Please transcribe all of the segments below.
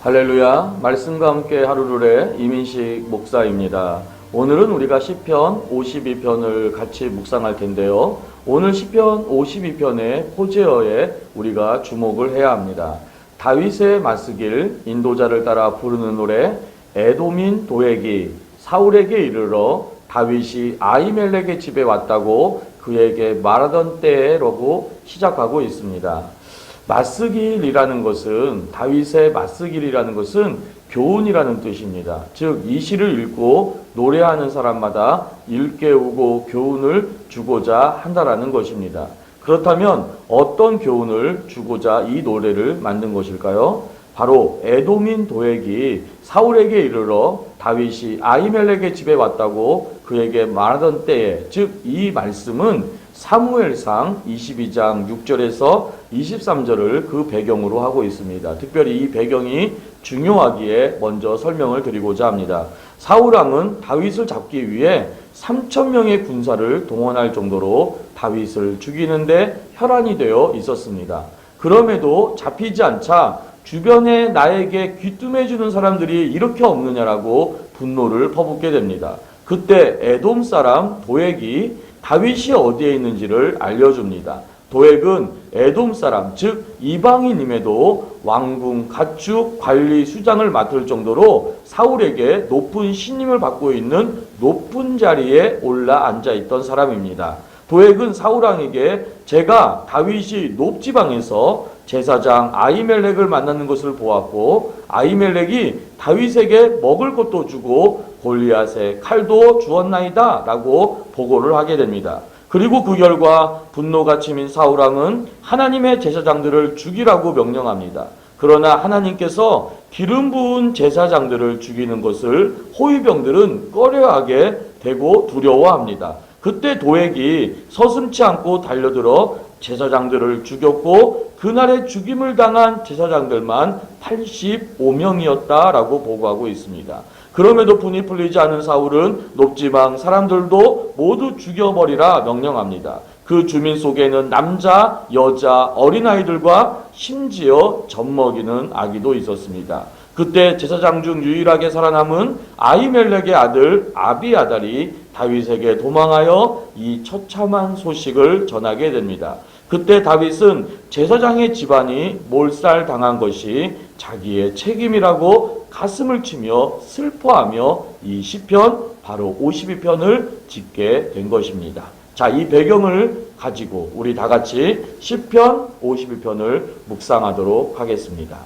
할렐루야. 말씀과 함께 하루를 해 이민식 목사입니다. 오늘은 우리가 시편 52편을 같이 묵상할 텐데요. 오늘 시편 52편의 호재어에 우리가 주목을 해야 합니다. 다윗의 맞쓰길 인도자를 따라 부르는 노래 에돔인 도액이 사울에게 이르러 다윗이 아히멜렉의 집에 왔다고 그에게 말하던 때라고 시작하고 있습니다. 맞쓰길이라는 것은 다윗의 맞쓰길이라는 것은 교훈이라는 뜻입니다. 즉 이 시를 읽고 노래하는 사람마다 일깨우고 교훈을 주고자 한다라는 것입니다. 그렇다면 어떤 교훈을 주고자 이 노래를 만든 것일까요? 바로 에돔인 도액이 사울에게 이르러 다윗이 아히멜렉의 집에 왔다고 그에게 말하던 때에, 즉 이 말씀은 사무엘상 22장 6절에서 23절을 그 배경으로 하고 있습니다. 특별히 이 배경이 중요하기에 먼저 설명을 드리고자 합니다. 사울왕은 다윗을 잡기 위해 3,000명의 군사를 동원할 정도로 다윗을 죽이는데 혈안이 되어 있었습니다. 그럼에도 잡히지 않자 주변에 나에게 귀뜸해주는 사람들이 이렇게 없느냐라고 분노를 퍼붓게 됩니다. 그때 에돔 사람 도액이 다윗이 어디에 있는지를 알려줍니다. 도액은 에돔 사람, 즉 이방인임에도 왕궁, 가축, 관리, 수장을 맡을 정도로 사울에게 높은 신임을 받고 있는 높은 자리에 올라 앉아있던 사람입니다. 도액은 사울왕에게 제가 다윗이 높지방에서 제사장 아히멜렉을 만나는 것을 보았고 아히멜렉이 다윗에게 먹을 것도 주고 골리앗의 칼도 주었나이다 라고 보고를 하게 됩니다. 그리고 그 결과 분노가 치민 사울왕은 하나님의 제사장들을 죽이라고 명령합니다. 그러나 하나님께서 기름 부은 제사장들을 죽이는 것을 호위병들은 꺼려하게 되고 두려워합니다. 그때 도액이 서슴지 않고 달려들어 제사장들을 죽였고 그날에 죽임을 당한 제사장들만 85명이었다라고 보고하고 있습니다. 그럼에도 분이 풀리지 않은 사울은 높지방 사람들도 모두 죽여버리라 명령합니다. 그 주민 속에는 남자, 여자, 어린아이들과 심지어 젖먹이는 아기도 있었습니다. 그때 제사장 중 유일하게 살아남은 아히멜렉의 아들 아비아달이 다윗에게 도망하여 이 처참한 소식을 전하게 됩니다. 그때 다윗은 제사장의 집안이 몰살당한 것이 자기의 책임이라고 가슴을 치며 슬퍼하며 이 시편 바로 52편을 짓게 된 것입니다. 자, 이 배경을 가지고 우리 다 같이 시편 52편을 묵상하도록 하겠습니다.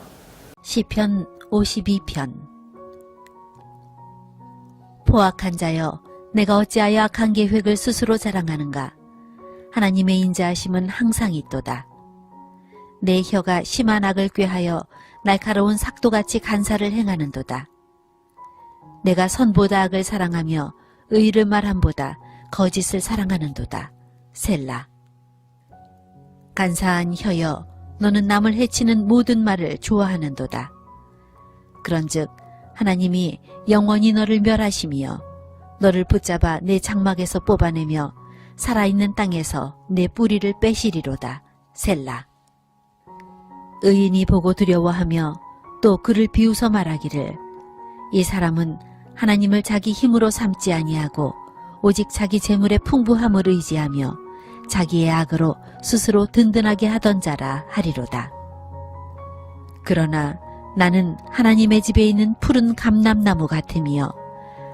시편 52편. 포악한 자여, 내가 어찌하여 악한 계획을 스스로 자랑하는가? 하나님의 인자하심은 항상 있도다. 내 혀가 심한 악을 꾀하여 날카로운 삭도같이 간사를 행하는도다. 내가 선보다 악을 사랑하며 의를 말함보다 거짓을 사랑하는도다. 셀라. 간사한 혀여, 너는 남을 해치는 모든 말을 좋아하는도다. 그런즉 하나님이 영원히 너를 멸하시며 너를 붙잡아 내 장막에서 뽑아내며 살아있는 땅에서 내 뿌리를 빼시리로다. 셀라. 의인이 보고 두려워하며 또 그를 비웃어 말하기를 이 사람은 하나님을 자기 힘으로 삼지 아니하고 오직 자기 재물의 풍부함을 의지하며 자기의 악으로 스스로 든든하게 하던 자라 하리로다. 그러나 나는 하나님의 집에 있는 푸른 감람나무 같으며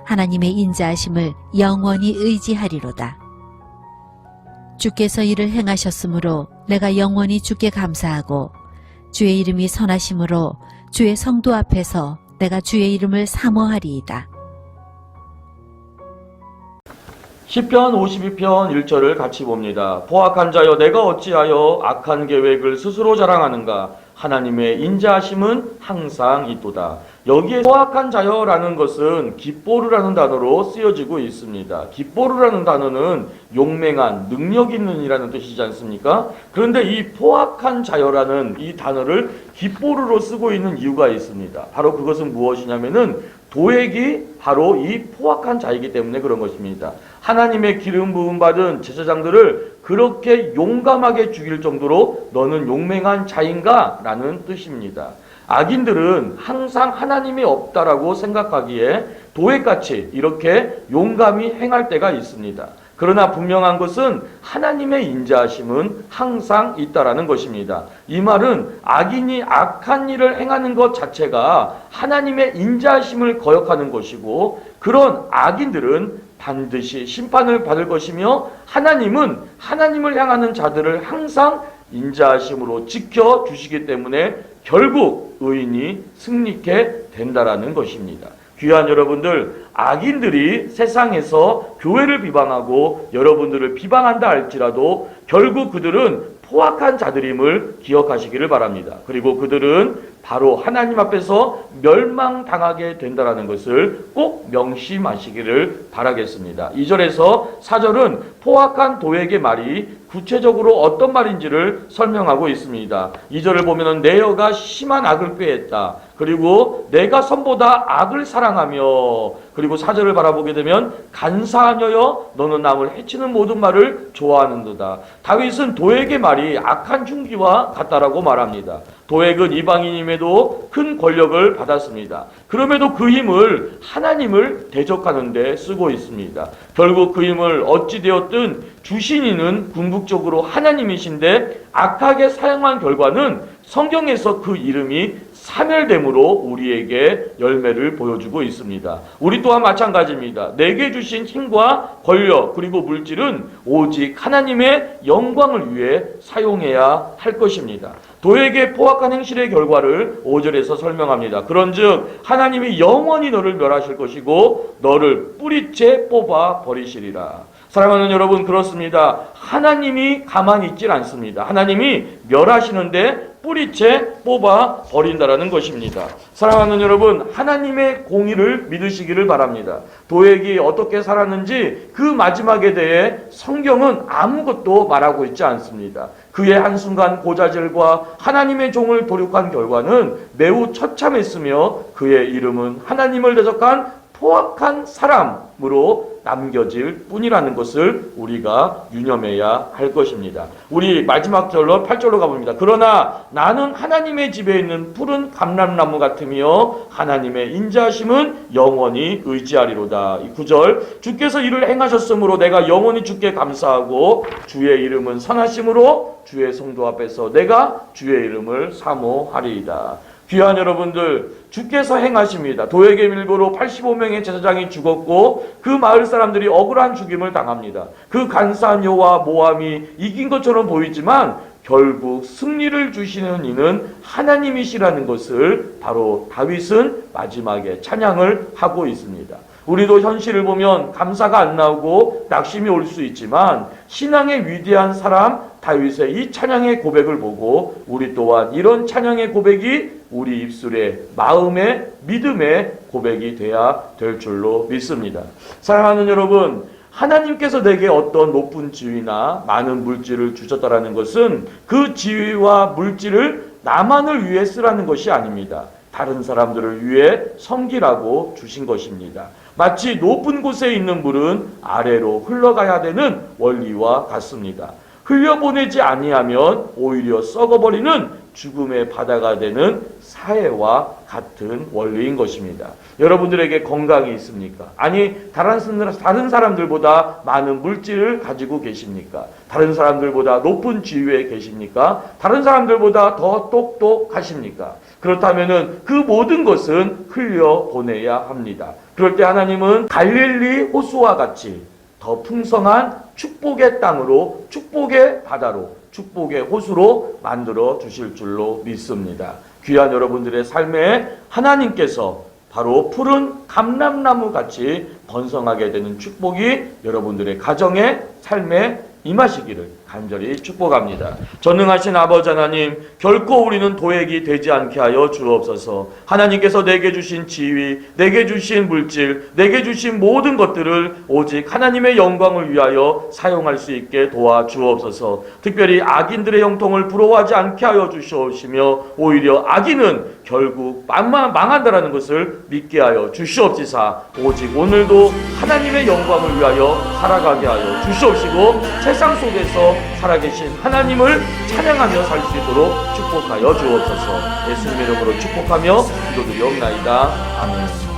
하나님의 인자하심을 영원히 의지하리로다. 주께서 이를 행하셨으므로 내가 영원히 주께 감사하고 주의 이름이 선하심으로 주의 성도 앞에서 내가 주의 이름을 사모하리이다. 시편 52편 1절을 같이 봅니다. 포악한 자여, 내가 어찌하여 악한 계획을 스스로 자랑하는가? 하나님의 인자하심은 항상 있도다. 여기에 포악한 자여라는 것은 기뽀르라는 단어로 쓰여지고 있습니다. 기뽀르라는 단어는 용맹한, 능력 있는이라는 뜻이지 않습니까? 그런데 이 포악한 자여라는 이 단어를 기뽀르로 쓰고 있는 이유가 있습니다. 바로 그것은 무엇이냐면은 도액이 바로 이 포악한 자이기 때문에 그런 것입니다. 하나님의 기름 부음 받은 제사장들을 그렇게 용감하게 죽일 정도로 너는 용맹한 자인가? 라는 뜻입니다. 악인들은 항상 하나님이 없다라고 생각하기에 도액같이 이렇게 용감히 행할 때가 있습니다. 그러나 분명한 것은 하나님의 인자하심은 항상 있다라는 것입니다. 이 말은 악인이 악한 일을 행하는 것 자체가 하나님의 인자하심을 거역하는 것이고, 그런 악인들은 반드시 심판을 받을 것이며, 하나님은 하나님을 향하는 자들을 항상 인자하심으로 지켜주시기 때문에 결국 의인이 승리케 된다라는 것입니다. 귀한 여러분들, 악인들이 세상에서 교회를 비방하고 여러분들을 비방한다 할지라도 결국 그들은 포악한 자들임을 기억하시기를 바랍니다. 그리고 그들은 바로 하나님 앞에서 멸망당하게 된다는 것을 꼭 명심하시기를 바라겠습니다. 2절에서 4절은 포악한 도액의 말이 구체적으로 어떤 말인지를 설명하고 있습니다. 2절을 보면 내 여가 심한 악을 꾀했다. 그리고 내가 선보다 악을 사랑하며, 그리고 4절을 바라보게 되면 간사하며여 너는 남을 해치는 모든 말을 좋아하는도다. 다윗은 도액의 말이 악한 흉기와 같다라고 말합니다. 도액은 이방인임에도 큰 권력을 받았습니다. 그럼에도 그 힘을 하나님을 대적하는 데 쓰고 있습니다. 결국 그 힘을 어찌되었든 주신 이는 궁극적으로 하나님이신데 악하게 사용한 결과는 성경에서 그 이름이 사멸됨으로 우리에게 열매를 보여주고 있습니다. 우리 또한 마찬가지입니다. 내게 주신 힘과 권력 그리고 물질은 오직 하나님의 영광을 위해 사용해야 할 것입니다. 도에게 포악한 행실의 결과를 5절에서 설명합니다. 그런즉 하나님이 영원히 너를 멸하실 것이고 너를 뿌리째 뽑아 버리시리라. 사랑하는 여러분, 그렇습니다. 하나님이 가만히 있질 않습니다. 하나님이 멸하시는데 뿌리채 뽑아 버린다라는 것입니다. 사랑하는 여러분, 하나님의 공의를 믿으시기를 바랍니다. 도액이 어떻게 살았는지 그 마지막에 대해 성경은 아무것도 말하고 있지 않습니다. 그의 한순간 고자질과 하나님의 종을 도륙한 결과는 매우 처참했으며 그의 이름은 하나님을 대적한 포악한 사람으로 남겨질 뿐이라는 것을 우리가 유념해야 할 것입니다. 우리 마지막 절로 8절로 가봅니다. 그러나 나는 하나님의 집에 있는 푸른 감람나무 같으며 하나님의 인자하심은 영원히 의지하리로다. 이 9절, 주께서 이를 행하셨으므로 내가 영원히 주께 감사하고 주의 이름은 선하심으로 주의 성도 앞에서 내가 주의 이름을 사모하리이다. 귀한 여러분들, 주께서 행하십니다. 도액의 밀고로 85명의 제사장이 죽었고 그 마을 사람들이 억울한 죽임을 당합니다. 그 간사한 여호와 모함이 이긴 것처럼 보이지만 결국 승리를 주시는 이는 하나님이시라는 것을 바로 다윗은 마지막에 찬양을 하고 있습니다. 우리도 현실을 보면 감사가 안 나오고 낙심이 올 수 있지만 신앙의 위대한 사람 다윗의 이 찬양의 고백을 보고 우리 또한 이런 찬양의 고백이 우리 입술에 마음의 믿음의 고백이 돼야 될 줄로 믿습니다. 사랑하는 여러분, 하나님께서 내게 어떤 높은 지위나 많은 물질을 주셨다라는 것은 그 지위와 물질을 나만을 위해 쓰라는 것이 아닙니다. 다른 사람들을 위해 섬기라고 주신 것입니다. 마치 높은 곳에 있는 물은 아래로 흘러가야 되는 원리와 같습니다. 흘려보내지 아니하면 오히려 썩어버리는 죽음의 바다가 되는 사해와 같은 원리인 것입니다. 여러분들에게 건강이 있습니까? 아니, 다른 사람들보다 많은 물질을 가지고 계십니까? 다른 사람들보다 높은 지위에 계십니까? 다른 사람들보다 더 똑똑하십니까? 그렇다면 그 모든 것은 흘려보내야 합니다. 그럴 때 하나님은 갈릴리 호수와 같이 더 풍성한 축복의 땅으로, 축복의 바다로, 축복의 호수로 만들어 주실 줄로 믿습니다. 귀한 여러분들의 삶에 하나님께서 바로 푸른 감람나무 같이 번성하게 되는 축복이 여러분들의 가정의 삶에 임하시기를 간절히 축복합니다. 전능하신 아버지 하나님, 결코 우리는 도액이 되지 않게 하여 주옵소서. 하나님께서 내게 주신 지위, 내게 주신 물질, 내게 주신 모든 것들을 오직 하나님의 영광을 위하여 사용할 수 있게 도와주옵소서. 특별히 악인들의 형통을 부러워하지 않게 하여 주시옵시며 오히려 악인은 결국 망한다라는 것을 믿게 하여 주시옵시사. 오직 오늘도 하나님의 영광을 위하여 살아가게 하여 주시옵시고 세상 속에서 살아계신 하나님을 찬양하며 살 수 있도록 축복하여 주옵소서. 예수님 이름으로 축복하며 기도드리옵나이다. 아멘.